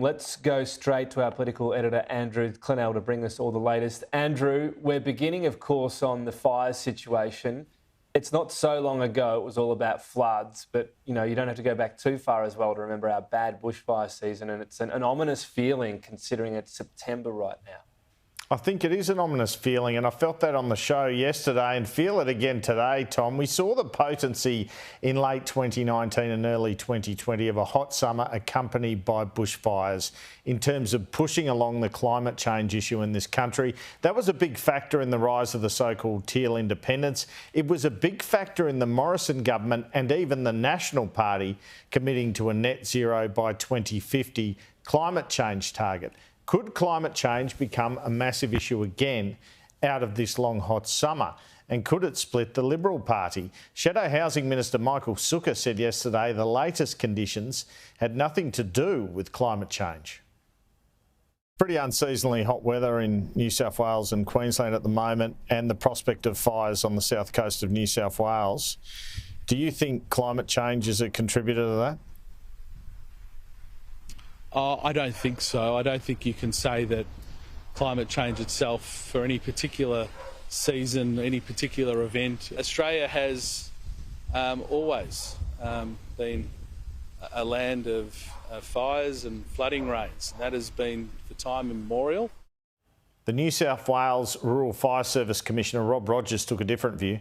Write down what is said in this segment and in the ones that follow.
Let's go straight to our political editor, Andrew Clennell, to bring us all the latest. Andrew, we're beginning, of course, on the fire situation. It's not so long ago it was all about floods, but, you know, you don't have to go back too far as well to remember our bad bushfire season, and it's an ominous feeling considering it's September right now. I think it is an ominous feeling, and I felt that on the show yesterday and feel it again today, Tom. We saw the potency in late 2019 and early 2020 of a hot summer accompanied by bushfires in terms of pushing along the climate change issue in this country. That was a big factor in the rise of the so-called teal independence. It was a big factor in the Morrison government and even the National Party committing to a net zero by 2050 climate change target. Could climate change become a massive issue again out of this long, hot summer? And could it split the Liberal Party? Shadow Housing Minister Michael Sukkar said yesterday the latest conditions had nothing to do with climate change. Pretty unseasonally hot weather in New South Wales and Queensland at the moment, and the prospect of fires on the south coast of New South Wales. Do you think climate change is a contributor to that? I don't think so. I don't think you can say that climate change itself for any particular season, any particular event. Australia has always been a land of fires and flooding rains. That has been for time immemorial. The New South Wales Rural Fire Service Commissioner Rob Rogers took a different view.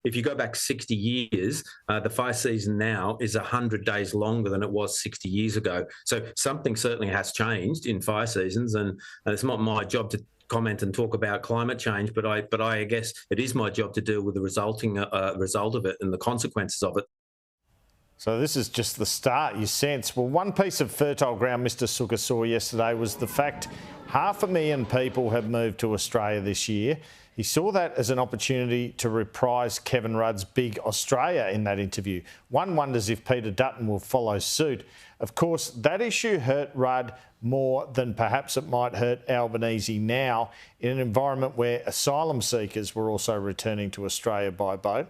If you go back 60 years, the fire season now is 100 days longer than it was 60 years ago. So something certainly has changed in fire seasons, and it's not my job to comment and talk about climate change, but I guess it is my job to deal with the result of it and the consequences of it. So this is just the start, you sense. Well, one piece of fertile ground Mr Sukkar saw yesterday was the fact 500,000 people have moved to Australia this year. He saw that as an opportunity to reprise Kevin Rudd's Big Australia in that interview. One wonders if Peter Dutton will follow suit. Of course, that issue hurt Rudd more than perhaps it might hurt Albanese now in an environment where asylum seekers were also returning to Australia by boat.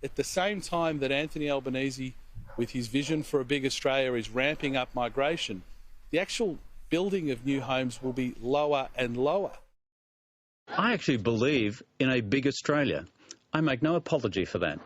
At the same time that Anthony Albanese, with his vision for a big Australia, is ramping up migration, the actual building of new homes will be lower and lower. I actually believe in a big Australia. I make no apology for that.